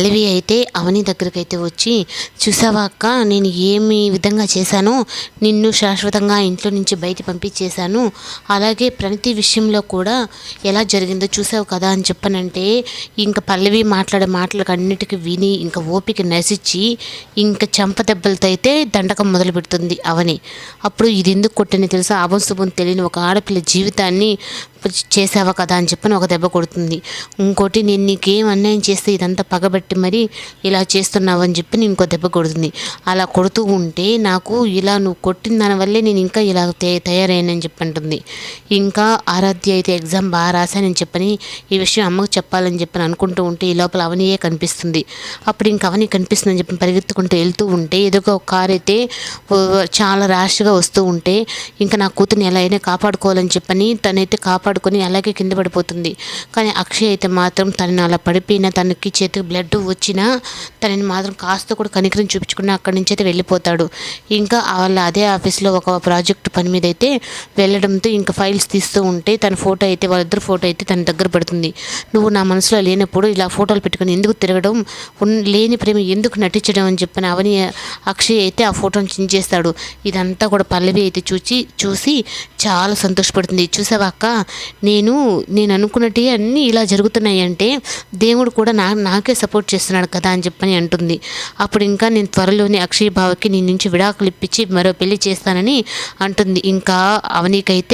పల్లవి అయితే అవని దగ్గరకైతే వచ్చి, చూసావా అక్క, నేను ఏమి విధంగా చేశానో, నిన్ను శాశ్వతంగా ఇంట్లో నుంచి బయట పంపించేశాను, అలాగే ప్రణతి విషయంలో కూడా ఎలా జరిగిందో చూసావు కదా అని చెప్పనంటే, ఇంకా పల్లవి మాట్లాడే మాటలకు అన్నిటికీ విని ఇంకా ఓపిక నశించి ఇంకా చెంప దెబ్బలతో అయితే దండకం మొదలు పెడుతుంది అవని. అప్పుడు ఇది ఎందుకు కొట్టని తెలుసా, అభంశుభం తెలియని ఒక ఆడపిల్ల జీవితాన్ని చేసావా కదా అని చెప్పని ఒక దెబ్బ కొడుతుంది. ఇంకోటి, నేను నీకేం అన్యాయం చేస్తే ఇదంతా పగబట్టి మరి ఇలా చేస్తున్నావు అని చెప్పి ఇంకో దెబ్బ కొడుతుంది. అలా కొడుతూ ఉంటే నాకు ఇలా నువ్వు కొట్టిన దానివల్లే నేను ఇంకా ఇలా తయారయ్యానని చెప్పి అంటుంది. ఇంకా ఆరాధ్య అయితే ఎగ్జామ్ బాగా రాశానని చెప్పని ఈ విషయం అమ్మకు చెప్పాలని చెప్పని అనుకుంటూ ఉంటే ఈ లోపల అవనియే కనిపిస్తుంది. అప్పుడు ఇంకా అవని కనిపిస్తుందని చెప్పి పరిగెత్తుకుంటూ వెళ్తూ ఉంటే ఎదురుగా ఒక కారు అయితే చాలా ర్యాష్గా వస్తూ ఉంటే ఇంకా నా కూతుర్ని ఎలా అయినా కాపాడుకోవాలని చెప్పని తనైతే కాపాడుకొని అలాగే కింద పడిపోతుంది. కానీ అక్షయ్ అయితే మాత్రం తనని అలా పడిపోయినా, తనకి చేతికి బ్లడ్ వచ్చినా తనని మాత్రం కాస్త కూడా కనికరం చూపించుకుని అక్కడి నుంచి అయితే వెళ్ళిపోతాడు. ఇంకా వాళ్ళ అదే ఆఫీస్లో ఒక ప్రాజెక్ట్ పని మీద అయితే వెళ్ళడంతో ఇంకా ఫైల్స్ తీస్తూ ఉంటే తన ఫోటో అయితే, వాళ్ళిద్దరు ఫోటో అయితే తన దగ్గర పడుతుంది. నువ్వు నా మనసులో లేనప్పుడు ఇలా ఫోటోలు పెట్టుకుని ఎందుకు తిరగడం, లేని ప్రేమ ఎందుకు నటించడం అని చెప్పిన అవని అక్షయ్ అయితే ఆ ఫోటోని చించేస్తాడు. ఇదంతా కూడా పల్లవి అయితే చూసి చాలా సంతోషపడుతుంది. చూసావా అక్క, నేను అనుకున్నట్టే అన్నీ ఇలా జరుగుతున్నాయి అంటే దేవుడు కూడా నాకే సపోర్ట్ చేస్తున్నాడు కదా అని చెప్పని అంటుంది. అప్పుడు ఇంకా నేను త్వరలోనే అక్షయ్ బావకి నీ నుంచి విడాకులు ఇప్పించి మరో పెళ్లి చేస్తానని అంటుంది. ఇంకా అవనికైతే